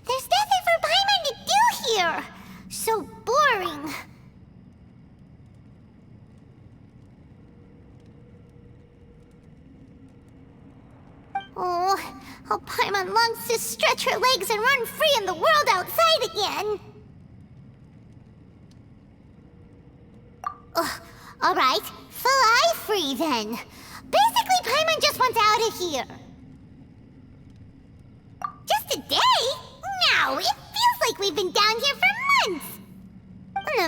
There's nothing for Paimon to do here. So boring. Oh, Paimon longs to stretch her legs and run free in the world outside again. Alright, fly free then. Basically, Paimon just wants out of here. Just a day? No, it feels like we've been down here for months.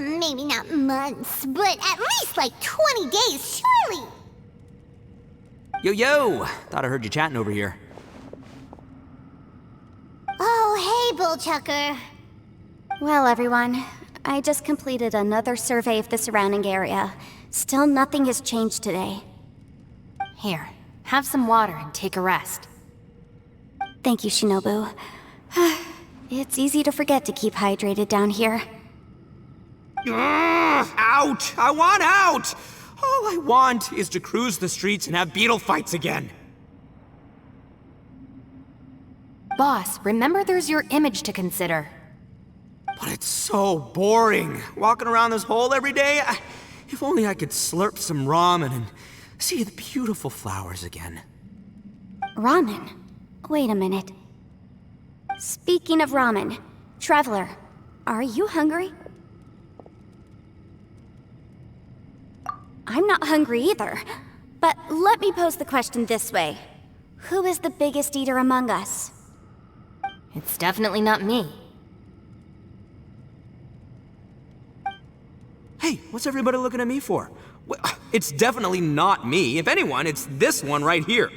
Maybe not months, but at least like 20 days, surely. Yo! Thought I heard you chatting over here. Oh, hey, Bullchucker. Well, everyone, I just completed another survey of the surrounding area. Still nothing has changed today. Here, have some water and take a rest. Thank you, Shinobu. It's easy to forget to keep hydrated down here. Out! I want out! All I want is to cruise the streets and have beetle fights again. Boss, remember there's your image to consider. But it's so boring, walking around this hole every day. If only I could slurp some ramen and see the beautiful flowers again. Ramen? Wait a minute. Speaking of ramen, Traveler, are you hungry? I'm not hungry either. But let me pose the question this way. Who is the biggest eater among us? It's definitely not me. Hey, what's everybody looking at me for? It's definitely not me. If anyone, it's this one right here.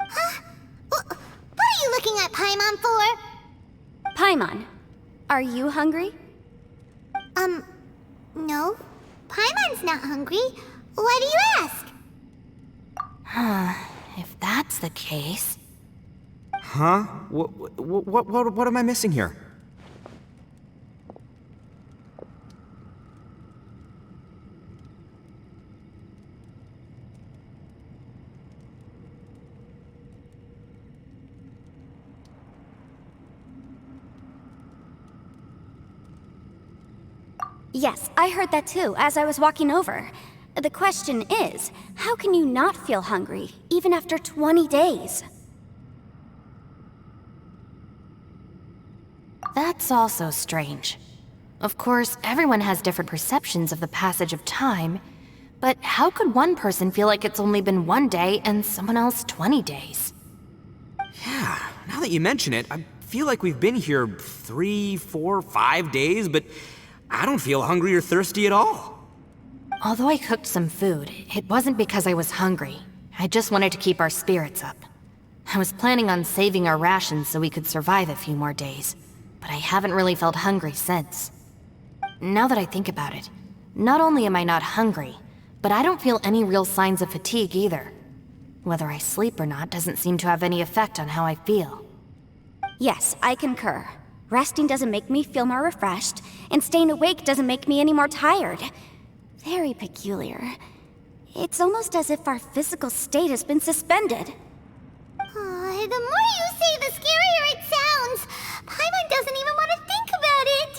Huh? What are you looking at Paimon for? Paimon, are you hungry? No. Paimon's not hungry. Why do you ask? If that's the case... Huh? What am I missing here? Yes, I heard that too, as I was walking over. The question is, how can you not feel hungry, even after 20 days? That's also strange. Of course, everyone has different perceptions of the passage of time, but how could one person feel like it's only been 1 day and someone else 20 days? Yeah, now that you mention it, I feel like we've been here 3, 4, 5 days, but I don't feel hungry or thirsty at all. Although I cooked some food, it wasn't because I was hungry. I just wanted to keep our spirits up. I was planning on saving our rations so we could survive a few more days, but I haven't really felt hungry since. Now that I think about it, not only am I not hungry, but I don't feel any real signs of fatigue either. Whether I sleep or not doesn't seem to have any effect on how I feel. Yes, I concur. Resting doesn't make me feel more refreshed, and staying awake doesn't make me any more tired. Very peculiar. It's almost as if our physical state has been suspended. The more you say, the scarier it sounds. Paimon doesn't even want to think about it.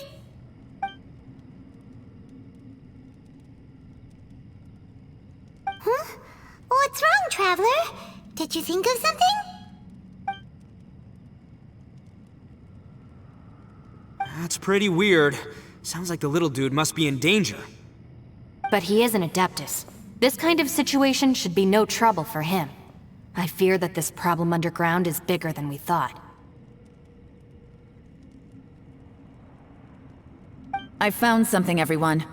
Huh? What's wrong, Traveler? Did you think of something? That's pretty weird. Sounds like the little dude must be in danger. But he is an Adeptus. This kind of situation should be no trouble for him. I fear that this problem underground is bigger than we thought. I found something, everyone.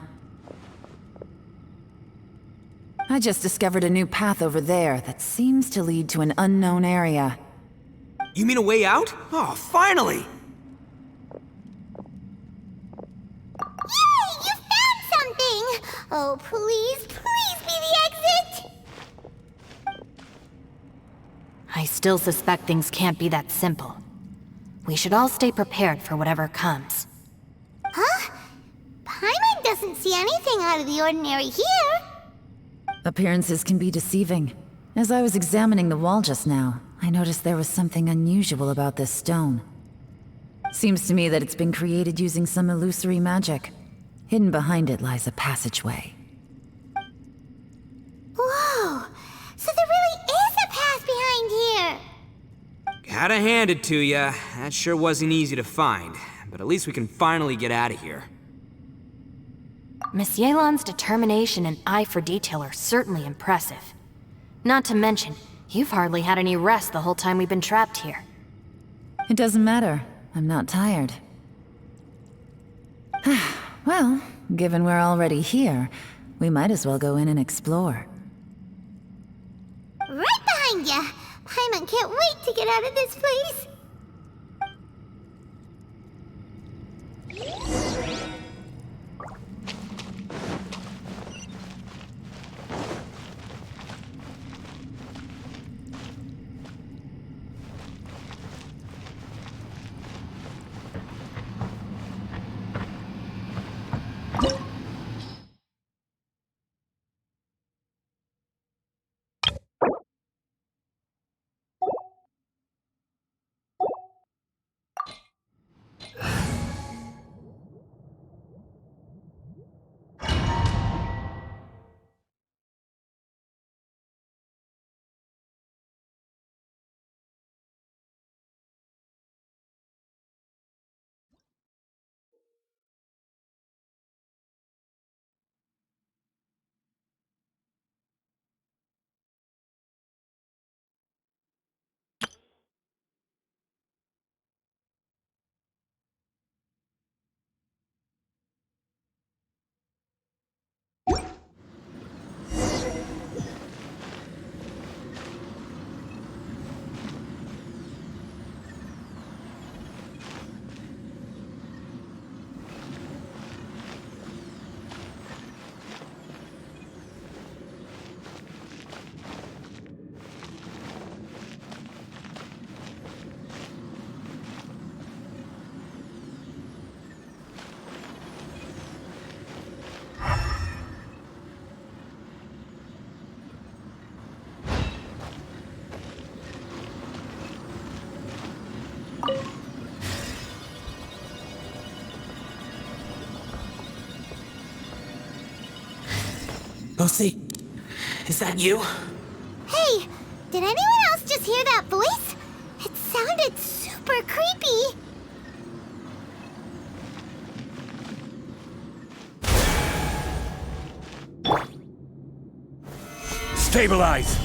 I just discovered a new path over there that seems to lead to an unknown area. You mean a way out? Oh, finally! Yay! You found something! Oh, please, please be the exit! I still suspect things can't be that simple. We should all stay prepared for whatever comes. Huh? Paimon doesn't see anything out of the ordinary here. Appearances can be deceiving. As I was examining the wall just now, I noticed there was something unusual about this stone. Seems to me that it's been created using some illusory magic. Hidden behind it lies a passageway. Whoa! So there really is a path behind here! Gotta hand it to ya. That sure wasn't easy to find. But at least we can finally get out of here. Miss Yelan's determination and eye for detail are certainly impressive. Not to mention, you've hardly had any rest the whole time we've been trapped here. It doesn't matter. I'm not tired. Well, given we're already here, we might as well go in and explore. Right behind ya! Paimon can't wait to get out of this place! Lucy, is that you? Hey, did anyone else just hear that voice? It sounded super creepy. Stabilize!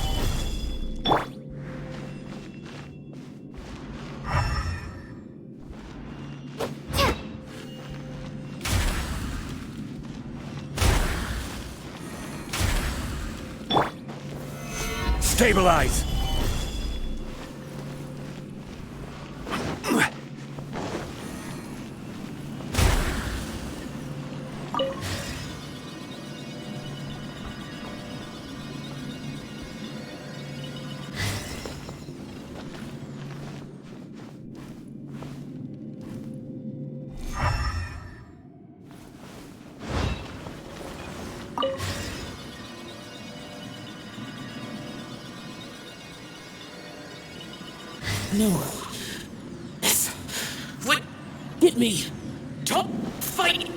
Stabilize! No. This would get me. Don't fight.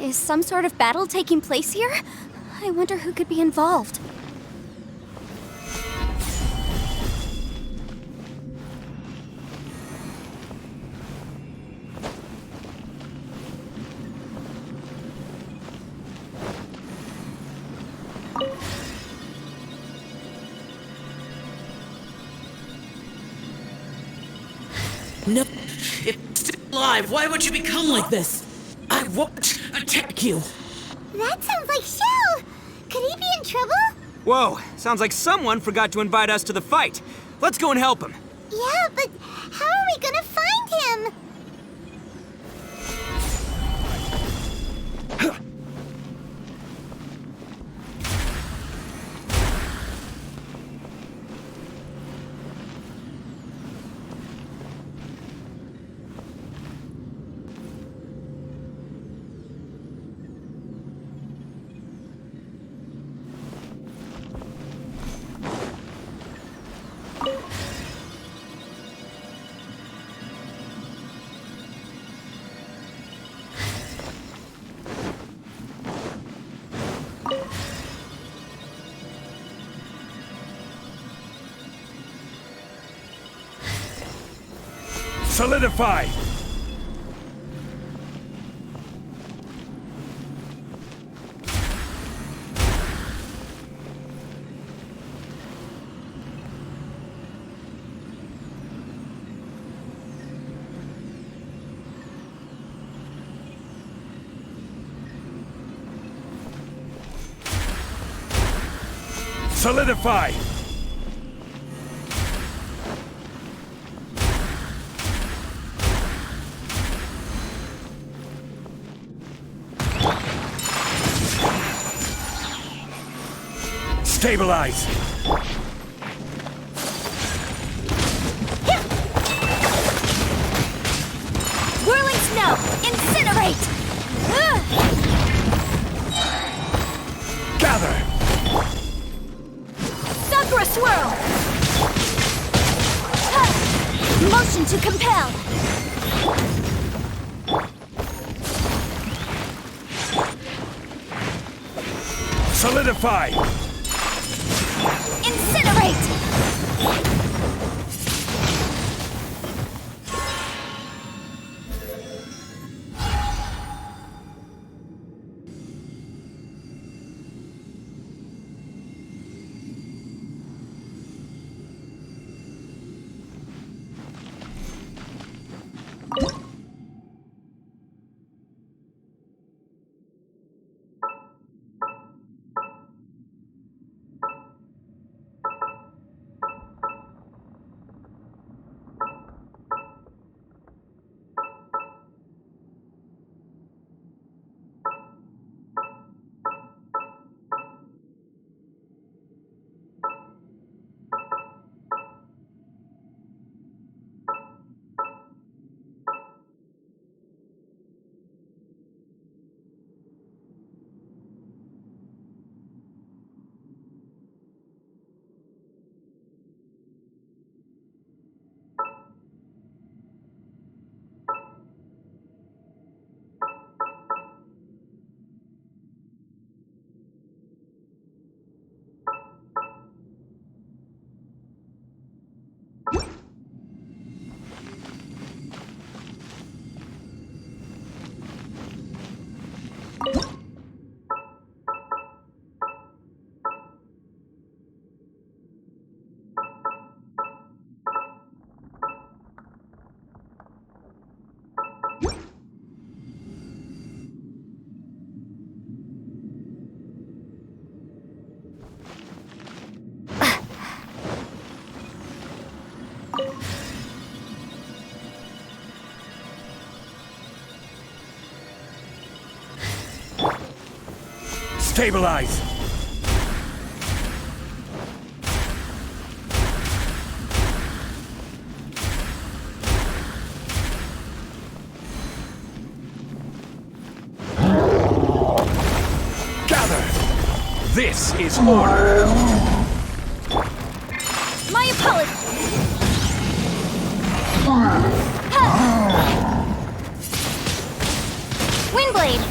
Is some sort of battle taking place here? I wonder who could be involved. No. It's still alive. Why would you become like this? I won't attack you. That sounds like Shell! Could he be in trouble? Whoa, sounds like someone forgot to invite us to the fight. Let's go and help him. Yeah, but how are we gonna find him? Solidify! Solidify! Stabilize! Whirling snow! Incinerate! Gather! Sakura swirl! Motion to compel! Solidify! Incinerate! Stabilize! Gather! This is order! My apologies! Windblade!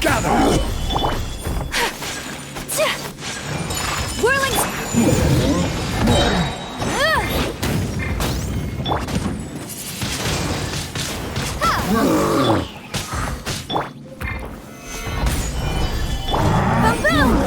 Gather! Whirling... Boom!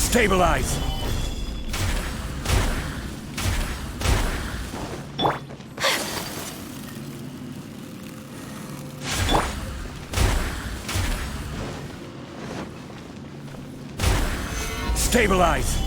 Stabilize! Stabilize!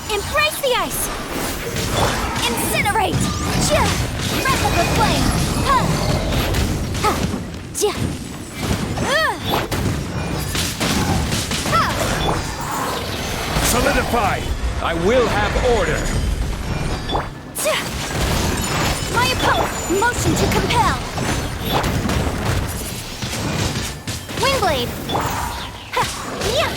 Embrace the ice! Incinerate! Chia! Breath of the flame! Ha! Ha! Chia! Ha! Solidify! I will have order! Chia! My opponent! Motion to compel! Windblade! Ha! Yeah!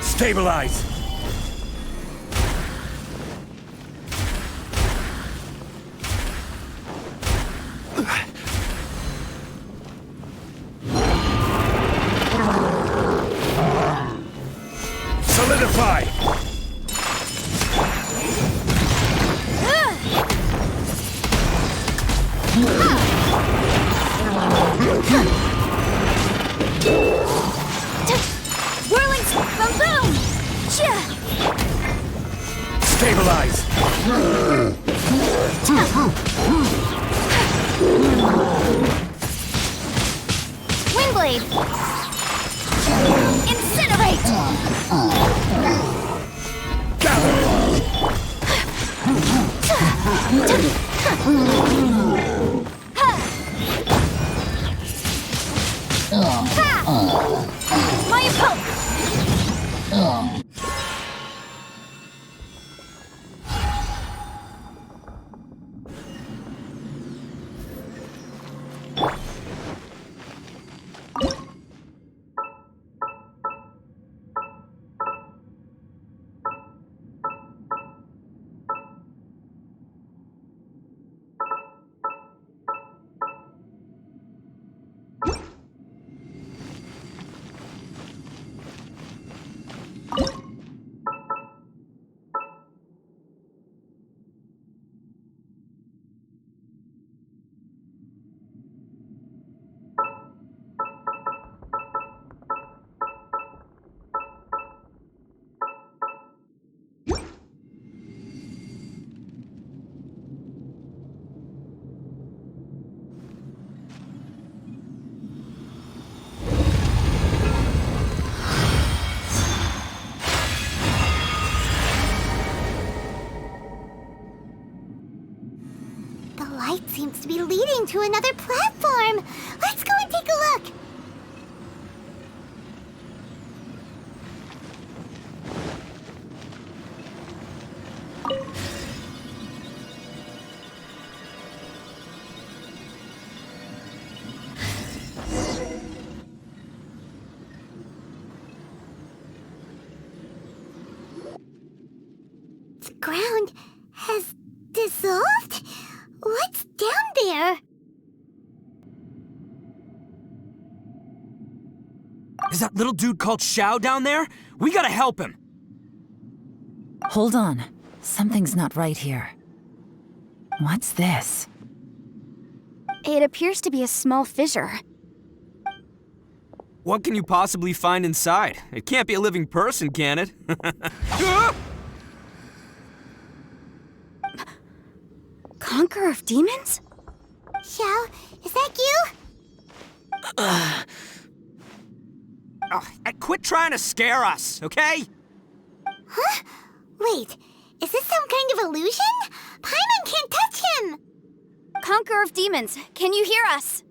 Stabilize! Solidify! Whirling boom! Chia! Stabilize! Windblade! Incinerate! My opponent! The light seems to be leading to another platform. Let's go and take a look. The ground has dissolved? What's down there? Is that little dude called Xiao down there? We gotta help him. Hold on. Something's not right here. What's this? It appears to be a small fissure. What can you possibly find inside? It can't be a living person, can it? Conqueror of demons? Xiao, is that you? Quit trying to scare us, okay? Huh? Wait, is this some kind of illusion? Paimon can't touch him! Conqueror of demons, can you hear us?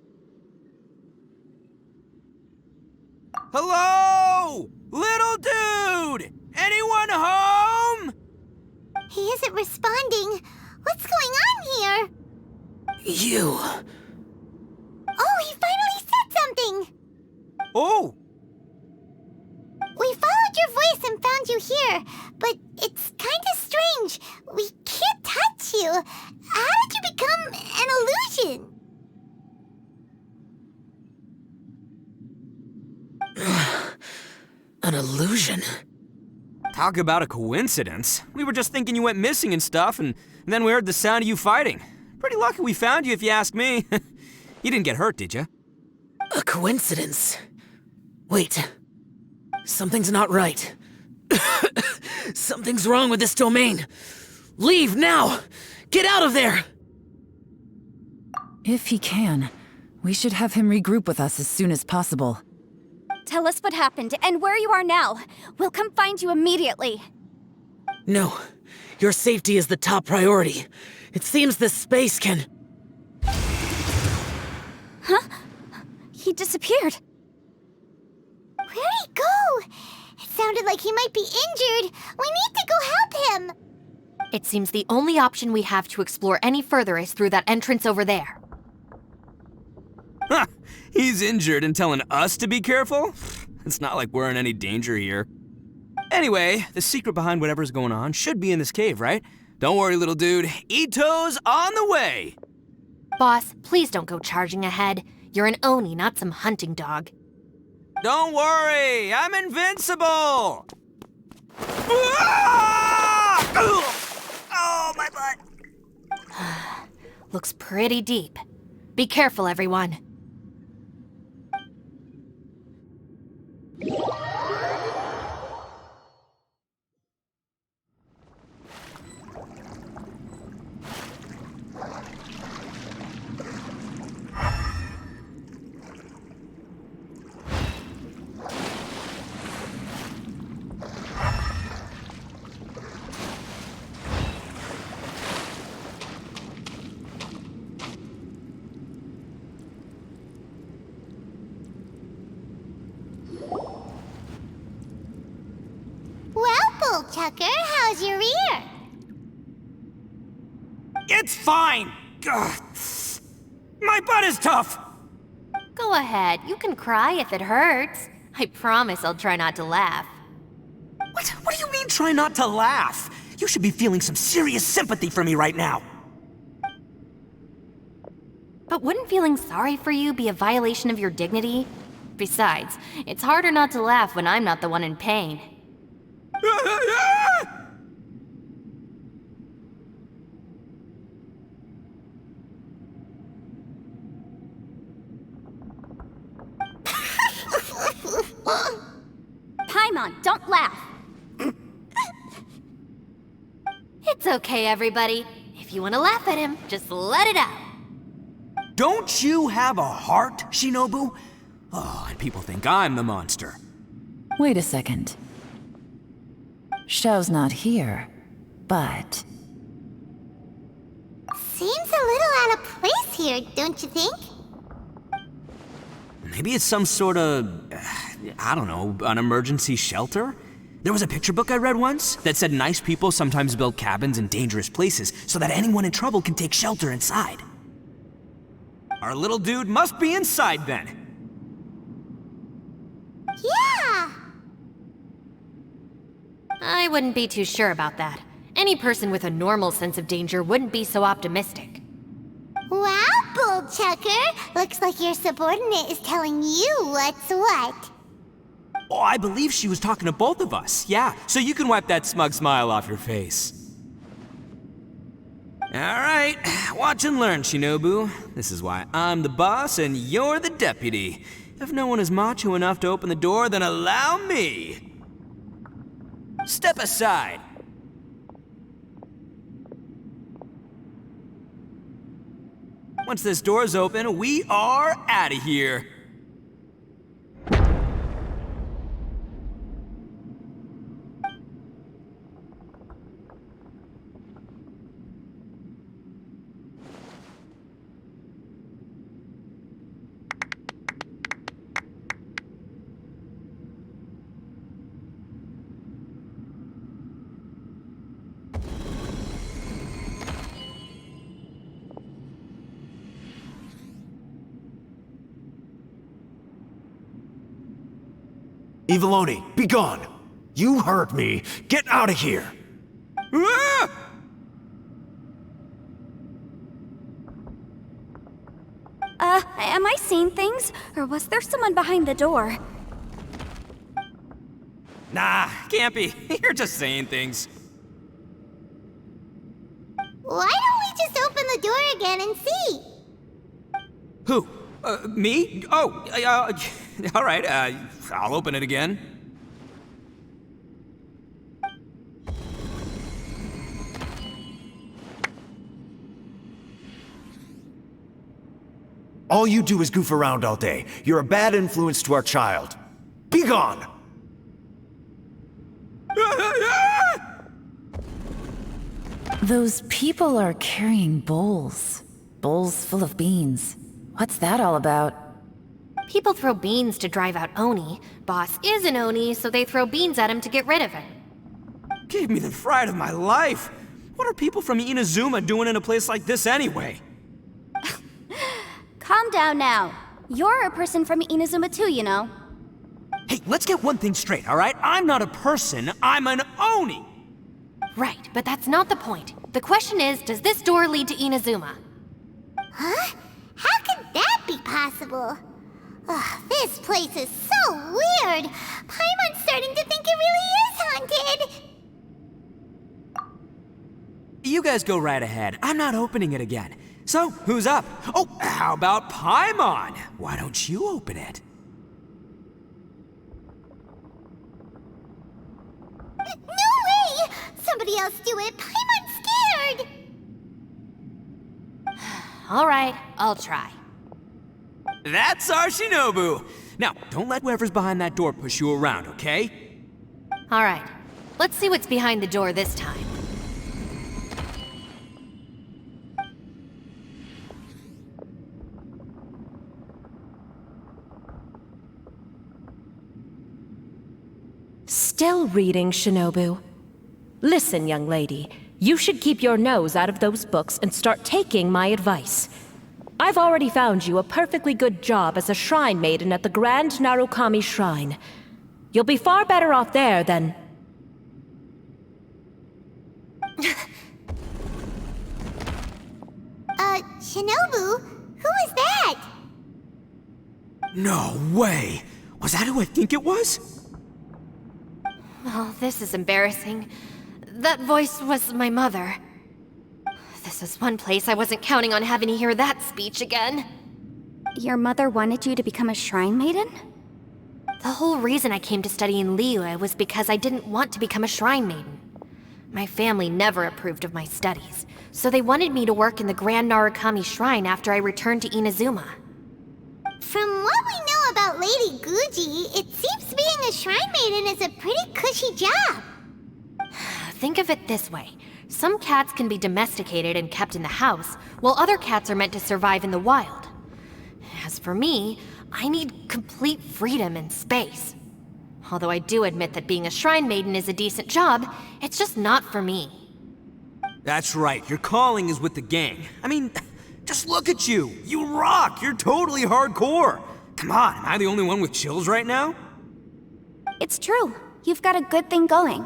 Hello? Little dude! Anyone home? He isn't responding. What's going on here? You. Oh, he finally said something! Oh! We followed your voice and found you here, but it's kind of strange. We can't touch you. How did you become an illusion? An illusion? Talk about a coincidence. We were just thinking you went missing and stuff, and then we heard the sound of you fighting. Pretty lucky we found you, if you ask me. You didn't get hurt, did you? A coincidence? Wait. Something's not right. Something's wrong with this domain. Leave now! Get out of there! If he can, we should have him regroup with us as soon as possible. Tell us what happened and where you are now. We'll come find you immediately. No. Your safety is the top priority. It seems this space can... Huh? He disappeared. Where'd he go? It sounded like he might be injured. We need to go help him. It seems the only option we have to explore any further is through that entrance over there. Huh, he's injured and telling us to be careful? It's not like we're in any danger here. Anyway, the secret behind whatever's going on should be in this cave, right? Don't worry, little dude. Ito's on the way! Boss, please don't go charging ahead. You're an Oni, not some hunting dog. Don't worry, I'm invincible! Ah! Oh, my butt! Looks pretty deep. Be careful, everyone. Well, Bullchucker, how's your ear? It's fine! Ugh. My butt is tough! Go ahead, you can cry if it hurts. I promise I'll try not to laugh. What do you mean, try not to laugh? You should be feeling some serious sympathy for me right now. But wouldn't feeling sorry for you be a violation of your dignity? Besides, it's harder not to laugh when I'm not the one in pain. Paimon, don't laugh. It's okay, everybody. If you want to laugh at him, just let it out. Don't you have a heart, Shinobu? Oh, and people think I'm the monster. Wait a second. Xiao's not here, but... Seems a little out of place here, don't you think? Maybe it's some sort of, I don't know, an emergency shelter? There was a picture book I read once that said nice people sometimes build cabins in dangerous places so that anyone in trouble can take shelter inside. Our little dude must be inside then. Yeah! I wouldn't be too sure about that. Any person with a normal sense of danger wouldn't be so optimistic. Wow, Bullchucker! Looks like your subordinate is telling you what's what. Oh, I believe she was talking to both of us. Yeah, so you can wipe that smug smile off your face. All right, watch and learn, Shinobu. This is why I'm the boss and you're the deputy. If no one is macho enough to open the door, then allow me! Step aside! Once this door's open, we are out of here. Eviloni, be gone! You heard me! Get out of here! Ah! Am I seeing things? Or was there someone behind the door? Nah, can't be. You're just saying things. Why don't we just open the door again and see? Who? Me? Oh, all right, I'll open it again. All you do is goof around all day. You're a bad influence to our child. Be gone! Those people are carrying bowls. Bowls full of beans. What's that all about? People throw beans to drive out Oni. Boss is an Oni, so they throw beans at him to get rid of him. Gave me the fright of my life. What are people from Inazuma doing in a place like this anyway? Calm down now. You're a person from Inazuma too, you know. Hey, let's get one thing straight, all right? I'm not a person, I'm an Oni! Right, but that's not the point. The question is, does this door lead to Inazuma? Huh? How could that be possible? Ugh, this place is so weird. Paimon's starting to think it really is haunted. You guys go right ahead. I'm not opening it again. So, who's up? Oh, how about Paimon? Why don't you open it? No way! Somebody else do it. Paimon's scared. All right, I'll try. That's our Shinobu! Now, don't let whoever's behind that door push you around, okay? All right, let's see what's behind the door this time. Still reading, Shinobu. Listen, young lady. You should keep your nose out of those books and start taking my advice. I've already found you a perfectly good job as a shrine maiden at the Grand Narukami Shrine. You'll be far better off there than... Shinobu? Who is that? No way! Was that who I think it was? Oh, this is embarrassing. That voice was my mother. This was one place I wasn't counting on having to hear that speech again. Your mother wanted you to become a shrine maiden? The whole reason I came to study in Liyue was because I didn't want to become a shrine maiden. My family never approved of my studies, so they wanted me to work in the Grand Narukami Shrine after I returned to Inazuma. From what we know about Lady Guji, it seems being a shrine maiden is a pretty cushy job. Think of it this way. Some cats can be domesticated and kept in the house, while other cats are meant to survive in the wild. As for me, I need complete freedom and space. Although I do admit that being a shrine maiden is a decent job, it's just not for me. That's right, your calling is with the gang. I mean, just look at you. You rock, you're totally hardcore. Come on, am I the only one with chills right now? It's true. You've got a good thing going.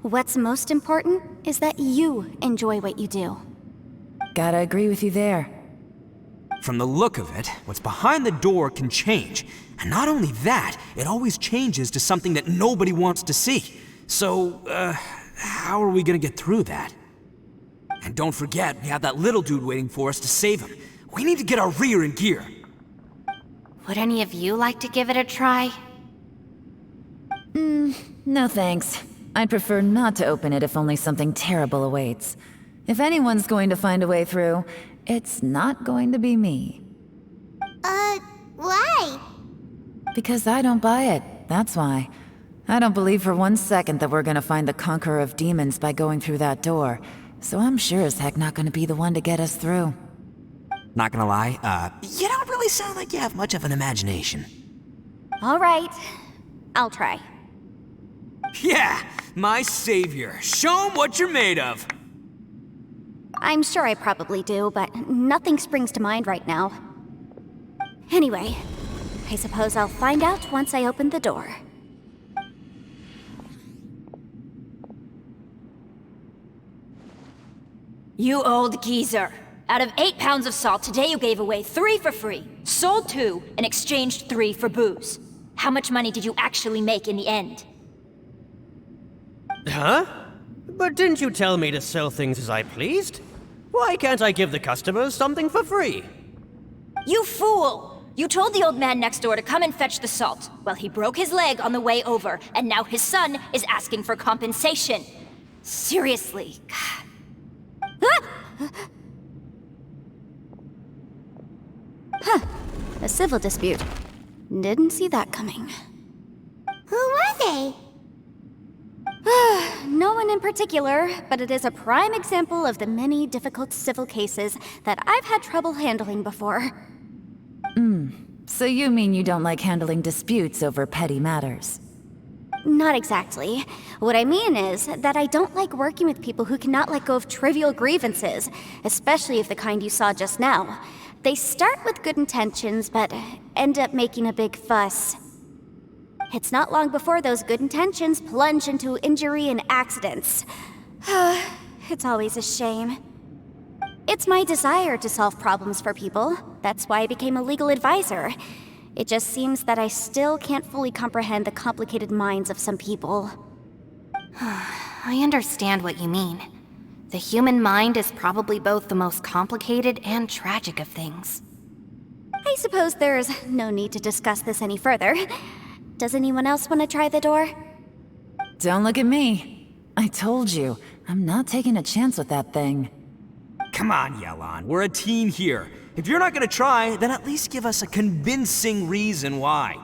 What's most important is that you enjoy what you do. Gotta agree with you there. From the look of it, what's behind the door can change. And not only that, it always changes to something that nobody wants to see. So, how are we gonna get through that? And don't forget, we have that little dude waiting for us to save him. We need to get our rear in gear. Would any of you like to give it a try? No thanks. I'd prefer not to open it if only something terrible awaits. If anyone's going to find a way through, it's not going to be me. Why? Because I don't buy it, that's why. I don't believe for 1 second that we're gonna find the Conqueror of Demons by going through that door, so I'm sure as heck not gonna be the one to get us through. Not gonna lie, you don't really sound like you have much of an imagination. All right, I'll try. Yeah, my savior. Show 'em what you're made of. I'm sure I probably do, but nothing springs to mind right now. Anyway, I suppose I'll find out once I open the door. You old geezer. Out of 8 pounds of salt, today you gave away 3 for free, sold 2, and exchanged 3 for booze. How much money did you actually make in the end? Huh? But didn't you tell me to sell things as I pleased? Why can't I give the customers something for free? You fool! You told the old man next door to come and fetch the salt. Well, he broke his leg on the way over, and now his son is asking for compensation. Seriously. A civil dispute. Didn't see that coming. Who were they? No one in particular, but it is a prime example of the many difficult civil cases that I've had trouble handling before. So you mean you don't like handling disputes over petty matters? Not exactly. What I mean is that I don't like working with people who cannot let go of trivial grievances, especially of the kind you saw just now. They start with good intentions, but end up making a big fuss. It's not long before those good intentions plunge into injury and accidents. It's always a shame. It's my desire to solve problems for people. That's why I became a legal advisor. It just seems that I still can't fully comprehend the complicated minds of some people. I understand what you mean. The human mind is probably both the most complicated and tragic of things. I suppose there's no need to discuss this any further. Does anyone else want to try the door? Don't look at me. I told you, I'm not taking a chance with that thing. Come on, Yelan, we're a team here. If you're not gonna try, then at least give us a convincing reason why.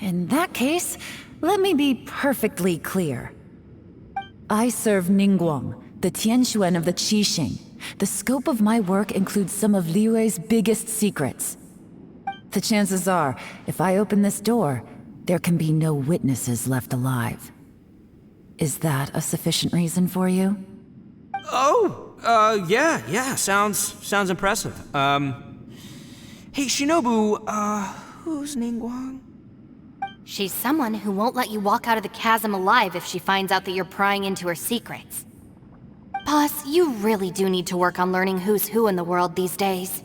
In that case, let me be perfectly clear. I serve Ningguang, the Tianxuan of the Qixing. The scope of my work includes some of Liyue's biggest secrets. The chances are, if I open this door, there can be no witnesses left alive. Is that a sufficient reason for you? Yeah, sounds impressive. Hey, Shinobu, who's Ningguang? She's someone who won't let you walk out of the chasm alive if she finds out that you're prying into her secrets. Boss, you really do need to work on learning who's who in the world these days.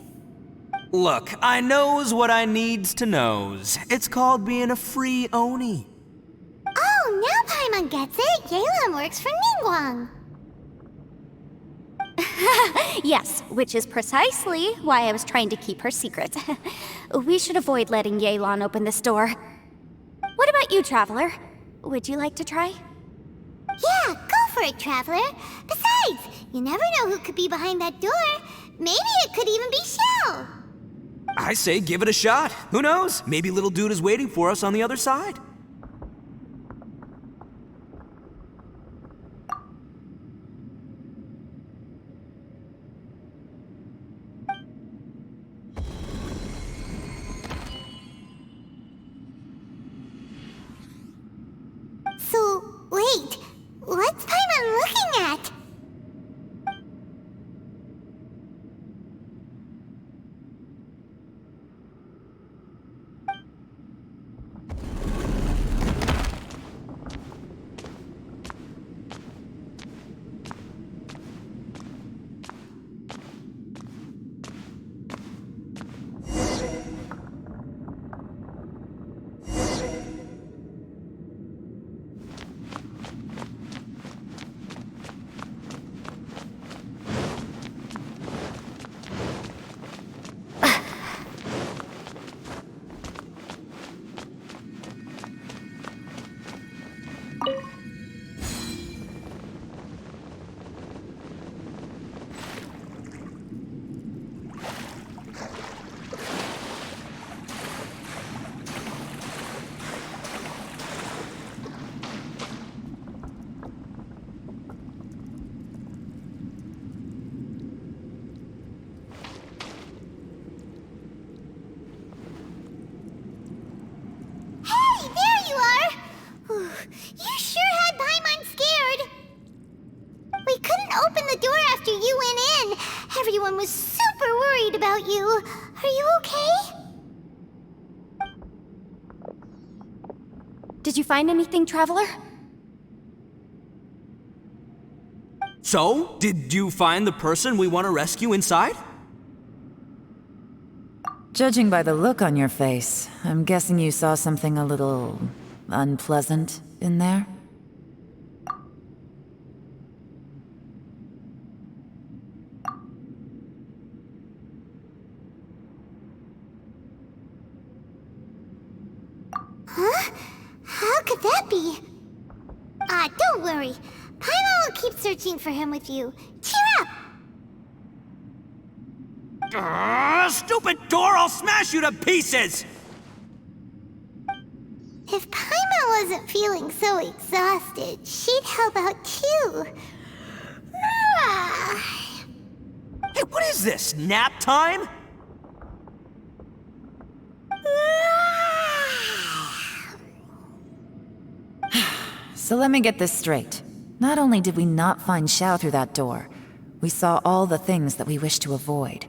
Look, I knows what I needs to knows. It's called being a free Oni. Oh, now Paimon gets it. Yelan works for Ningguang. Yes, which is precisely why I was trying to keep her secret. We should avoid letting Yelan open this door. What about you, Traveler? Would you like to try? Yeah, go for it, Traveler. Besides, you never know who could be behind that door. Maybe it could even be Shell. I say give it a shot. Who knows? Maybe little dude is waiting for us on the other side. So, wait. What's Paimon looking at? We couldn't open the door after you went in. Everyone was super worried about you. Are you okay? Did you find anything, Traveler? So, did you find the person we want to rescue inside? Judging by the look on your face, I'm guessing you saw something a little unpleasant in there? Huh? How could that be? Don't worry. Paimon will keep searching for him with you. Cheer up! Stupid door! I'll smash you to pieces! If Paimon wasn't feeling so exhausted, she'd help out too. Hey, what is this? Nap time? So let me get this straight. Not only did we not find Xiao through that door, we saw all the things that we wish to avoid.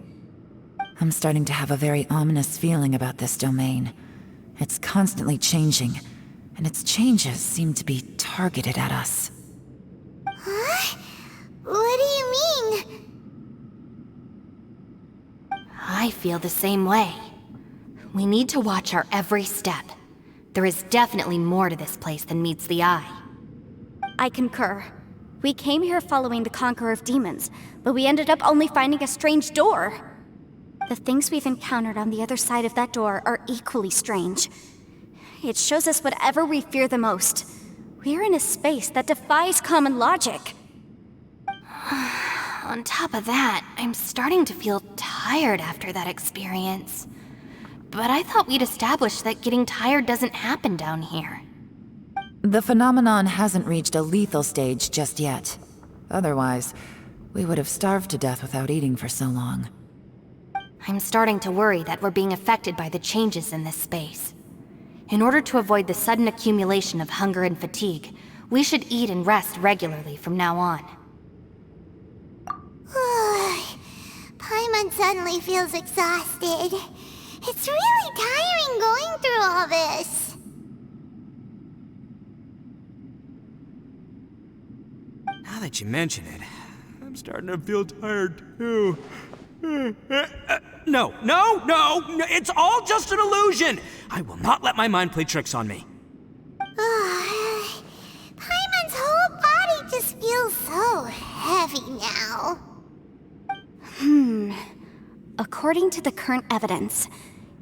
I'm starting to have a very ominous feeling about this domain. It's constantly changing, and its changes seem to be targeted at us. Huh? What do you mean? I feel the same way. We need to watch our every step. There is definitely more to this place than meets the eye. I concur. We came here following the Conqueror of Demons, but we ended up only finding a strange door. The things we've encountered on the other side of that door are equally strange. It shows us whatever we fear the most. We're in a space that defies common logic. On top of that, I'm starting to feel tired after that experience. But I thought we'd established that getting tired doesn't happen down here. The phenomenon hasn't reached a lethal stage just yet. Otherwise, we would have starved to death without eating for so long. I'm starting to worry that we're being affected by the changes in this space. In order to avoid the sudden accumulation of hunger and fatigue, we should eat and rest regularly from now on. Paimon suddenly feels exhausted. It's really tiring going through all this. Now that you mention it, I'm starting to feel tired too. No, it's all just an illusion! I will not let my mind play tricks on me. Paimon's whole body just feels so heavy now. According to the current evidence,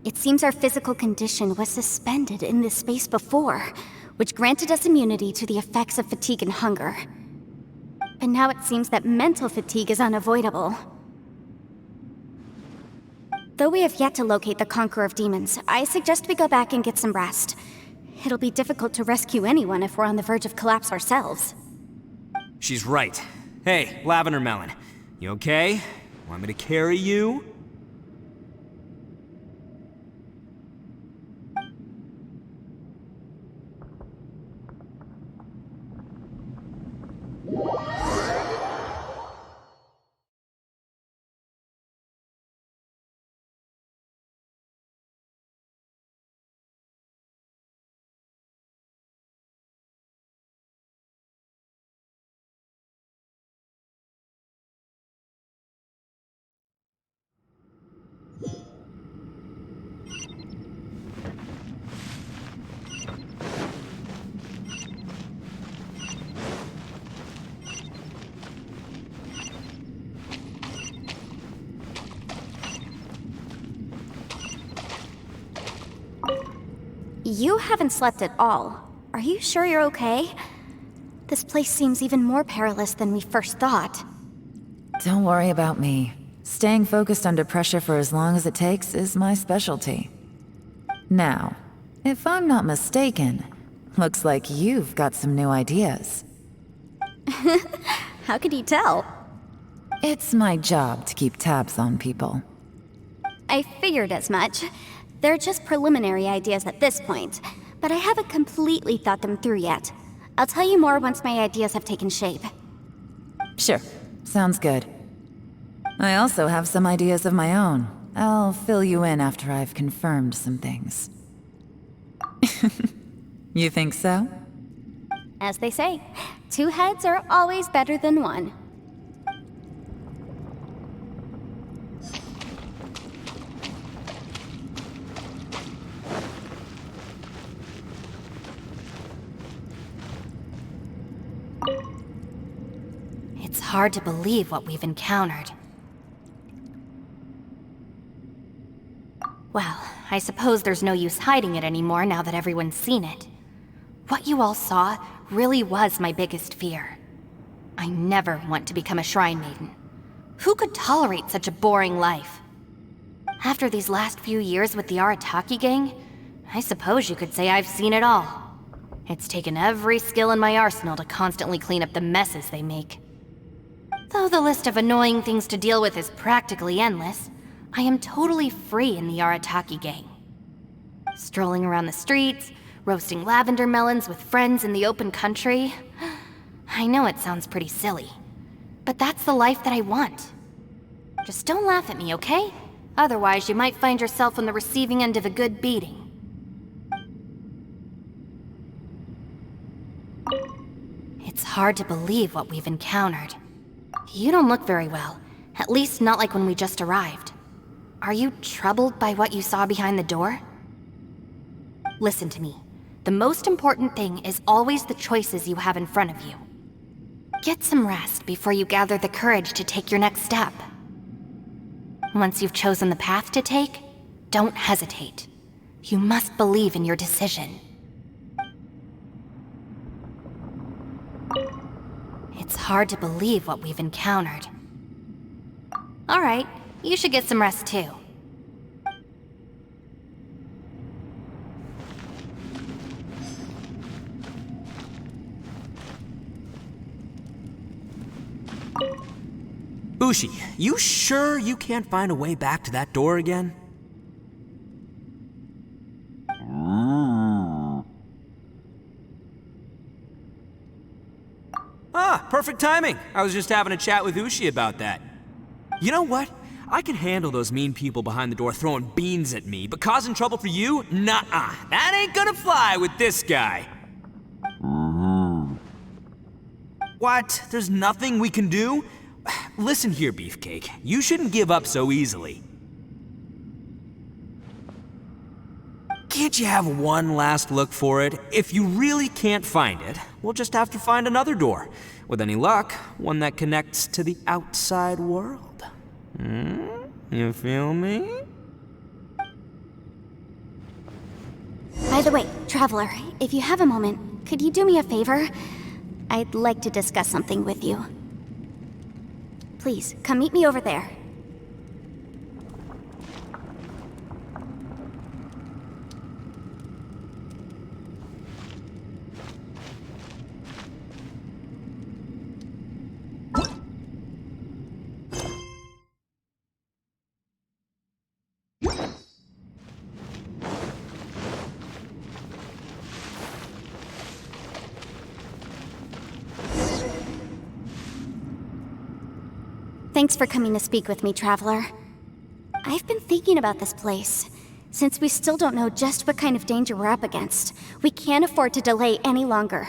it seems our physical condition was suspended in this space before, which granted us immunity to the effects of fatigue and hunger. But now it seems that mental fatigue is unavoidable. Though we have yet to locate the Conqueror of Demons, I suggest we go back and get some rest. It'll be difficult to rescue anyone if we're on the verge of collapse ourselves. She's right. Hey, Lavender Melon, you okay? Want me to carry you? You haven't slept at all. Are you sure you're okay? This place seems even more perilous than we first thought. Don't worry about me. Staying focused under pressure for as long as it takes is my specialty. Now, if I'm not mistaken, looks like you've got some new ideas. How could you tell? It's my job to keep tabs on people. I figured as much. They're just preliminary ideas at this point, but I haven't completely thought them through yet. I'll tell you more once my ideas have taken shape. Sure, sounds good. I also have some ideas of my own. I'll fill you in after I've confirmed some things. You think so? As they say, 2 heads are always better than 1. It's hard to believe what we've encountered. Well, I suppose there's no use hiding it anymore now that everyone's seen it. What you all saw really was my biggest fear. I never want to become a Shrine Maiden. Who could tolerate such a boring life? After these last few years with the Arataki gang, I suppose you could say I've seen it all. It's taken every skill in my arsenal to constantly clean up the messes they make. Though the list of annoying things to deal with is practically endless, I am totally free in the Arataki gang. Strolling around the streets, roasting lavender melons with friends in the open country. I know it sounds pretty silly, but that's the life that I want. Just don't laugh at me, okay? Otherwise, you might find yourself on the receiving end of a good beating. It's hard to believe what we've encountered. You don't look very well, at least not like when we just arrived. Are you troubled by what you saw behind the door? Listen to me. The most important thing is always the choices you have in front of you. Get some rest before you gather the courage to take your next step. Once you've chosen the path to take, don't hesitate. You must believe in your decision. It's hard to believe what we've encountered. Alright, you should get some rest too. Ushi, you sure you can't find a way back to that door again? Ah, perfect timing. I was just having a chat with Ushi about that. You know what? I can handle those mean people behind the door throwing beans at me, but causing trouble for you? Nuh-uh. That ain't gonna fly with this guy. What? There's nothing we can do? Listen here, Beefcake. You shouldn't give up so easily. Can't you have one last look for it? If you really can't find it, we'll just have to find another door. With any luck, one that connects to the outside world. You feel me? By the way, Traveler, if you have a moment, could you do me a favor? I'd like to discuss something with you. Please, come meet me over there. Thanks for coming to speak with me, Traveler. I've been thinking about this place. Since we still don't know just what kind of danger we're up against, we can't afford to delay any longer.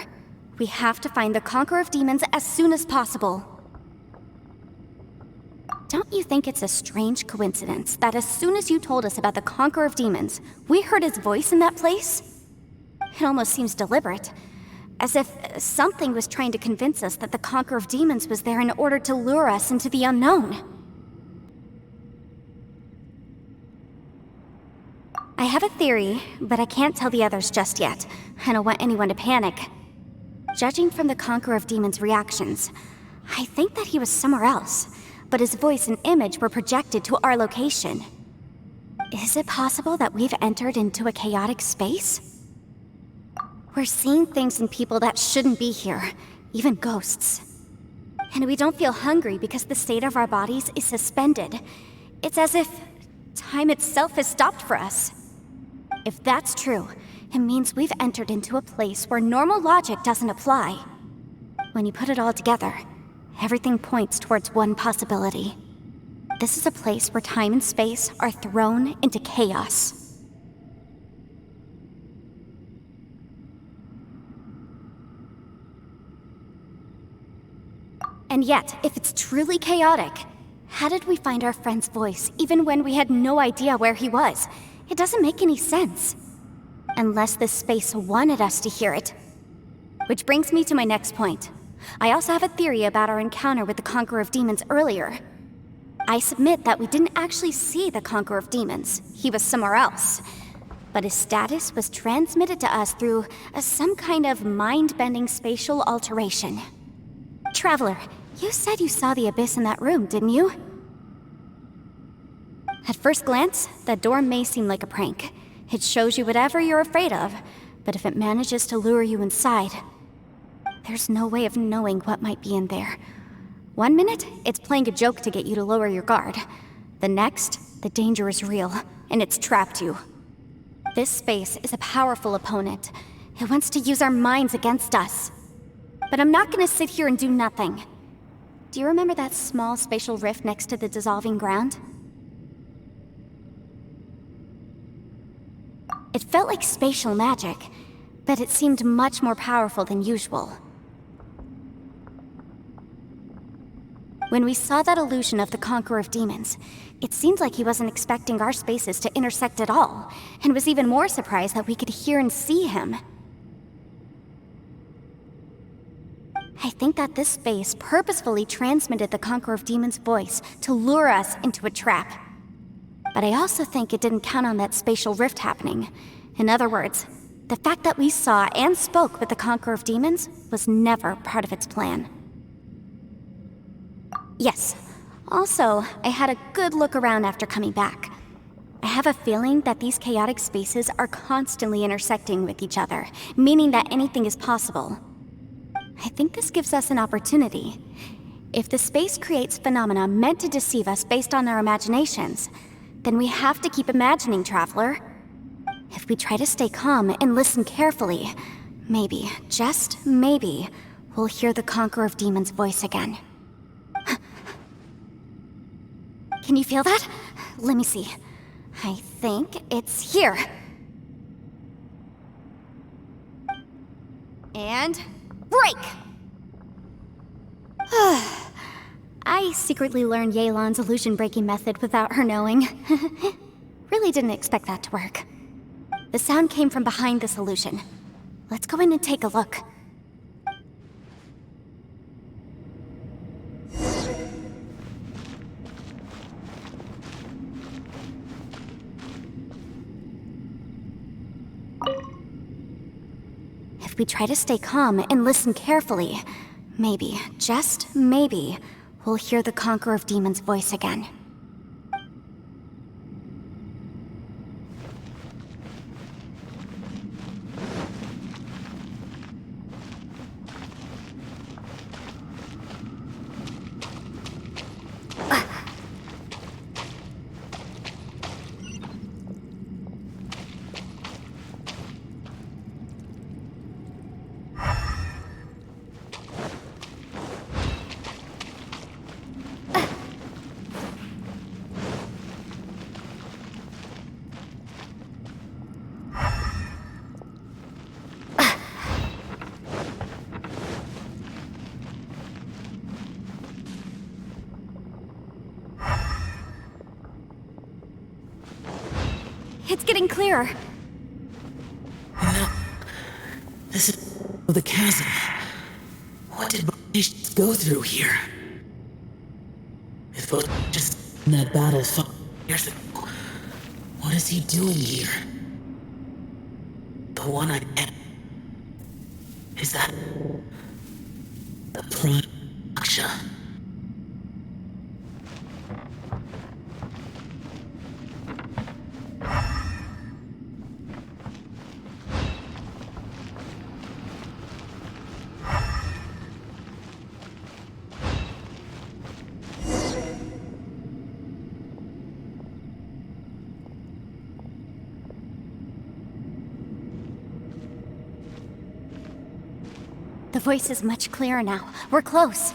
We have to find the Conqueror of Demons as soon as possible. Don't you think it's a strange coincidence that as soon as you told us about the Conqueror of Demons, we heard his voice in that place? It almost seems deliberate. As if something was trying to convince us that the Conqueror of Demons was there in order to lure us into the unknown. I have a theory, but I can't tell the others just yet. I don't want anyone to panic. Judging from the Conqueror of Demons' reactions, I think that he was somewhere else, but his voice and image were projected to our location. Is it possible that we've entered into a chaotic space? We're seeing things in people that shouldn't be here, even ghosts. And we don't feel hungry because the state of our bodies is suspended. It's as if time itself has stopped for us. If that's true, it means we've entered into a place where normal logic doesn't apply. When you put it all together, Everything points towards one possibility. This is a place where time and space are thrown into chaos. And yet, if it's truly chaotic, how did we find our friend's voice even when we had no idea where he was? It doesn't make any sense. Unless this space wanted us to hear it. Which brings me to my next point. I also have a theory about our encounter with the Conqueror of Demons earlier. I submit that we didn't actually see the Conqueror of Demons. He was somewhere else. But his status was transmitted to us through some kind of mind-bending spatial alteration. Traveler, you said you saw the abyss in that room, didn't you? At first glance, that door may seem like a prank. It shows you whatever you're afraid of, but if it manages to lure you inside, there's no way of knowing what might be in there. One minute, it's playing a joke to get you to lower your guard. The next, the danger is real, and it's trapped you. This space is a powerful opponent. It wants to use our minds against us. But I'm not gonna sit here and do nothing. Do you remember that small spatial rift next to the dissolving ground? It felt like spatial magic, but it seemed much more powerful than usual. When we saw that illusion of the Conqueror of Demons, it seemed like he wasn't expecting our spaces to intersect at all, and was even more surprised that we could hear and see him. I think that this space purposefully transmitted the Conqueror of Demons' voice to lure us into a trap. But I also think it didn't count on that spatial rift happening. In other words, the fact that we saw and spoke with the Conqueror of Demons was never part of its plan. Yes. Also, I had a good look around after coming back. I have a feeling that these chaotic spaces are constantly intersecting with each other, meaning that anything is possible. I think this gives us an opportunity. If the space creates phenomena meant to deceive us based on our imaginations, then we have to keep imagining, Traveler. If we try to stay calm and listen carefully, maybe, just maybe, we'll hear the Conqueror of Demons' voice again. Can you feel that? Let me see. I think it's here. And break! I secretly learned Yelan's illusion-breaking method without her knowing. Really didn't expect that to work. The sound came from behind this illusion. Let's go in and take a look. If we try to stay calm and listen carefully, maybe, just maybe, we'll hear the Conqueror of Demons' voice again. It's getting clearer. No. This is the chasm. What did Banisht go through here? If both just in that battle years ago, what is he doing here? The one I met. Is that the Prime Aksha? The voice is much clearer now. We're close.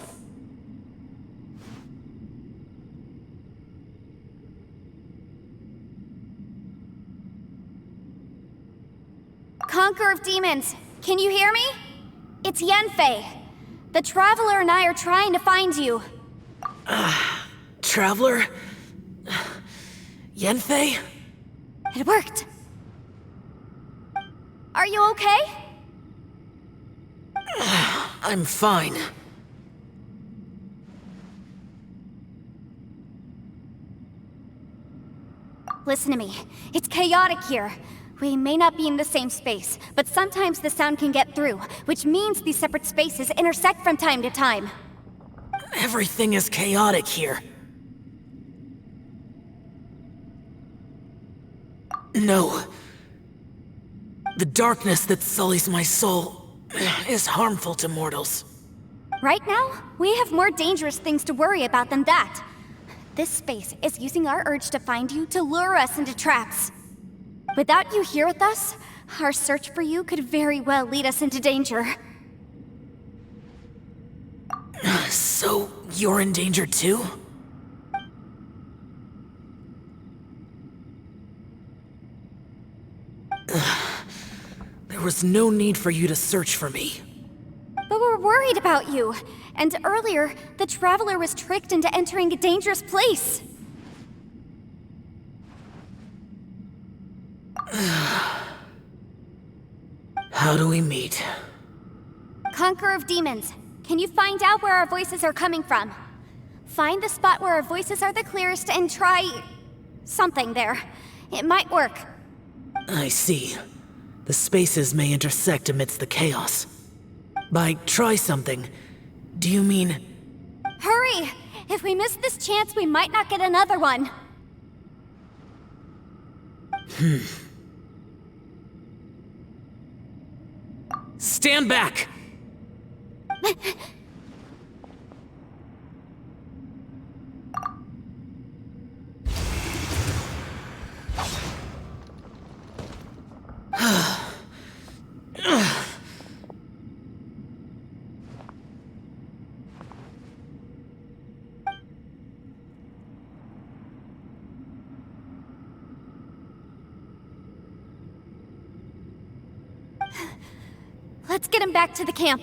Conqueror of demons, can you hear me? It's Yenfei. The Traveler and I are trying to find you. Traveler? Yenfei? It worked. Are you okay? I'm fine. Listen to me. It's chaotic here. We may not be in the same space, but sometimes the sound can get through, which means these separate spaces intersect from time to time. Everything is chaotic here. No. The darkness that sullies my soul is harmful to mortals. Right now, we have more dangerous things to worry about than that. This space is using our urge to find you to lure us into traps. Without you here with us, our search for you could very well lead us into danger. So, you're in danger too? There was no need for you to search for me. But we're worried about you. And earlier, the Traveler was tricked into entering a dangerous place. How do we meet? Conqueror of demons, can you find out where our voices are coming from? Find the spot where our voices are the clearest and try... something there. It might work. I see. The spaces may intersect amidst the chaos. By try something, do you mean... Hurry! If we miss this chance, we might not get another one. Stand back! Let's get him back to the camp.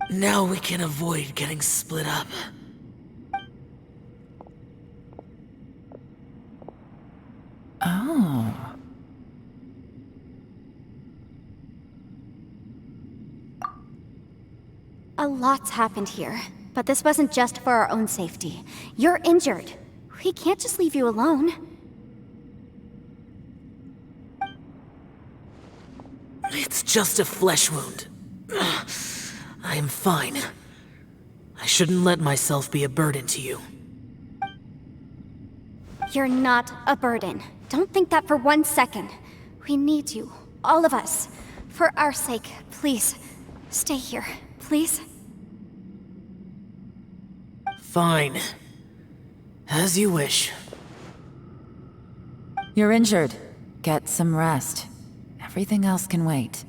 Now we can avoid getting split up. Oh. A lot's happened here, but this wasn't just for our own safety. You're injured. We can't just leave you alone. It's just a flesh wound. I am fine. I shouldn't let myself be a burden to you. You're not a burden. Don't think that for 1 second. We need you, all of us. For our sake, please, stay here, please. Fine. As you wish. You're injured. Get some rest. Everything else can wait.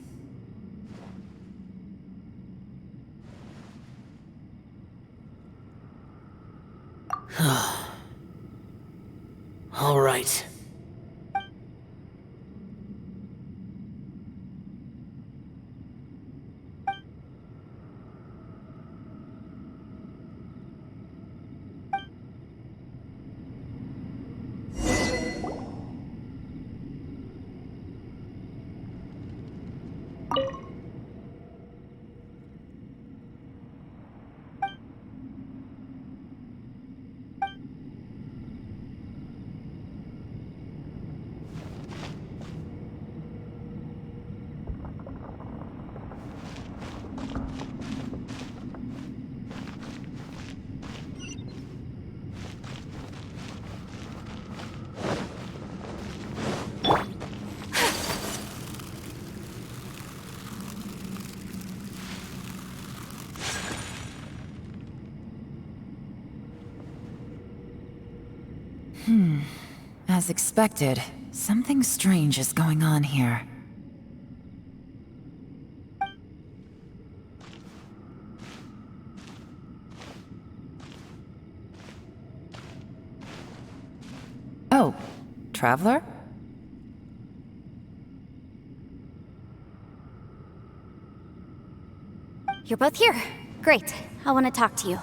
All right. As expected, something strange is going on here. Oh, Traveler? You're both here. Great. I want to talk to you.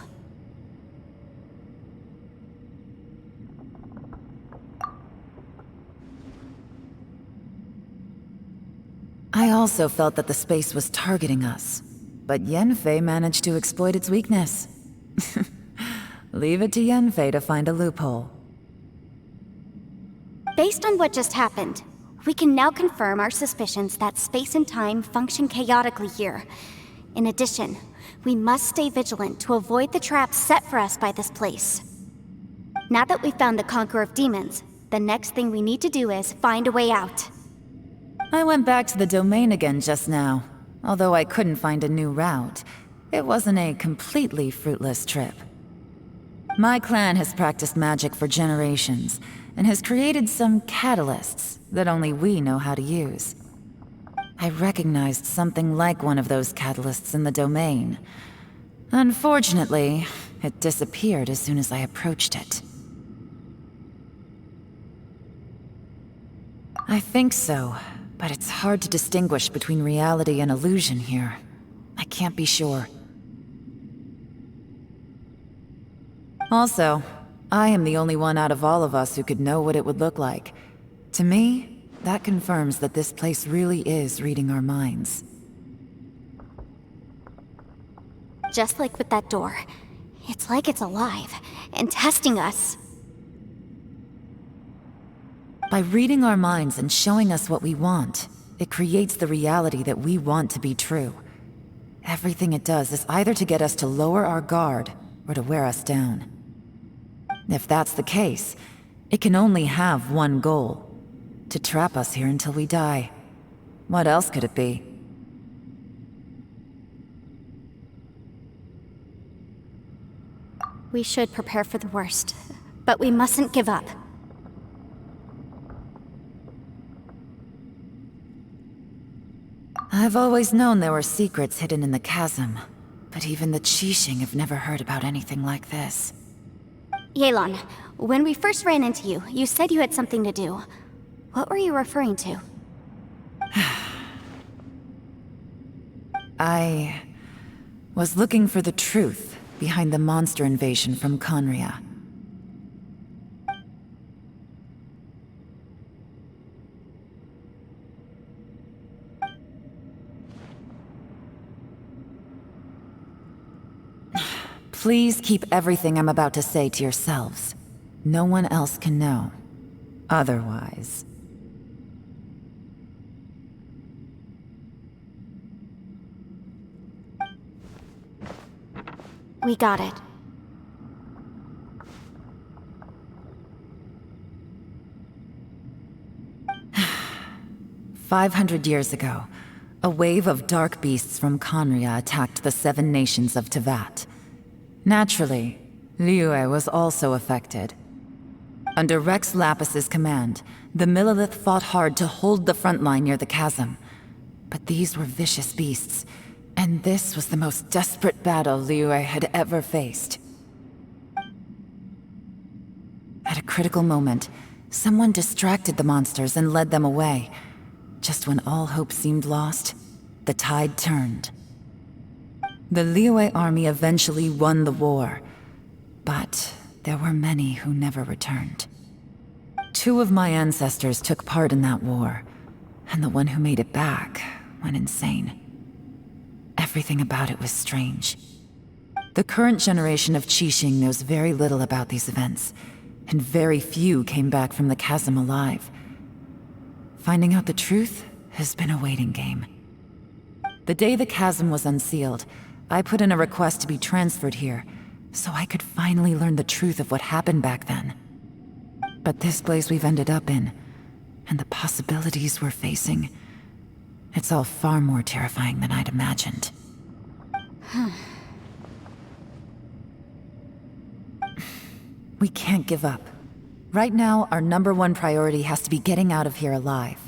I also felt that the space was targeting us, but Yenfei managed to exploit its weakness. Leave it to Yenfei to find a loophole. Based on what just happened, we can now confirm our suspicions that space and time function chaotically here. In addition, we must stay vigilant to avoid the traps set for us by this place. Now that we've found the Conqueror of Demons, the next thing we need to do is find a way out. I went back to the domain again just now. Although I couldn't find a new route, it wasn't a completely fruitless trip. My clan has practiced magic for generations, and has created some catalysts that only we know how to use. I recognized something like one of those catalysts in the domain. Unfortunately, it disappeared as soon as I approached it. I think so, but it's hard to distinguish between reality and illusion here. I can't be sure. Also, I am the only one out of all of us who could know what it would look like. To me, that confirms that this place really is reading our minds. Just like with that door. It's like it's alive, and testing us. By reading our minds and showing us what we want, it creates the reality that we want to be true. Everything it does is either to get us to lower our guard, or to wear us down. If that's the case, it can only have one goal. To trap us here until we die. What else could it be? We should prepare for the worst, but we mustn't give up. I've always known there were secrets hidden in the chasm, but even the Qixing have never heard about anything like this. Yelan, when we first ran into you, you said you had something to do. What were you referring to? I was looking for the truth behind the monster invasion from Conria. Please keep everything I'm about to say to yourselves. No one else can know. Otherwise... We got it. 500 years ago, a wave of dark beasts from Conria attacked the 7 nations of Tevat. Naturally, Liyue was also affected. Under Rex Lapis's command, the Millelith fought hard to hold the front line near the chasm. But these were vicious beasts, and this was the most desperate battle Liyue had ever faced. At a critical moment, someone distracted the monsters and led them away. Just when all hope seemed lost, the tide turned. The Liyue army eventually won the war, but there were many who never returned. 2 of my ancestors took part in that war, and the one who made it back went insane. Everything about it was strange. The current generation of Qixing knows very little about these events, and very few came back from the chasm alive. Finding out the truth has been a waiting game. The day the chasm was unsealed, I put in a request to be transferred here, so I could finally learn the truth of what happened back then. But this place we've ended up in, and the possibilities we're facing, it's all far more terrifying than I'd imagined. We can't give up. Right now, our #1 priority has to be getting out of here alive.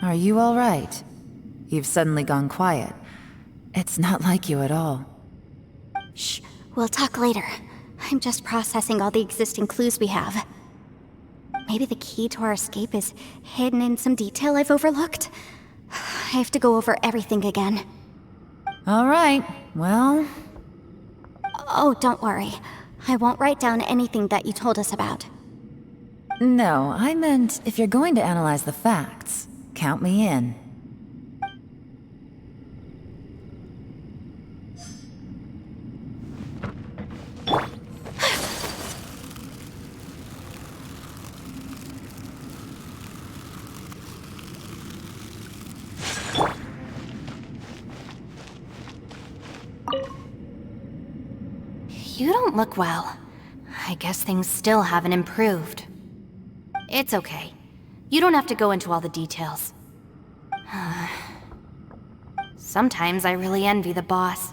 Are you all right? You've suddenly gone quiet. It's not like you at all. Shh, we'll talk later. I'm just processing all the existing clues we have. Maybe the key to our escape is hidden in some detail I've overlooked? I have to go over everything again. All right, well... Oh, don't worry. I won't write down anything that you told us about. No, I meant if you're going to analyze the facts, count me in. You don't look well. I guess things still haven't improved. It's okay. You don't have to go into all the details. Sometimes I really envy the boss.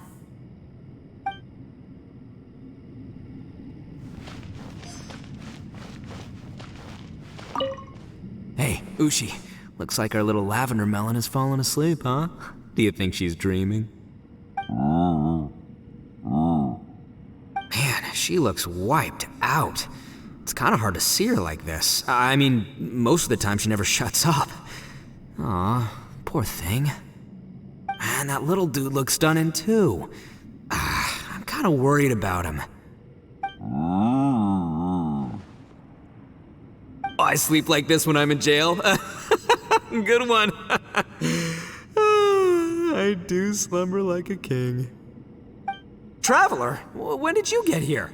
Hey, Ushi. Looks like our little lavender melon has fallen asleep, huh? Do you think she's dreaming? Man, she looks wiped out. It's kind of hard to see her like this. I mean, most of the time she never shuts up. Aw, poor thing. And that little dude looks done in too. I'm kind of worried about him. Oh, I sleep like this when I'm in jail? Good one. I do slumber like a king. Traveler, when did you get here?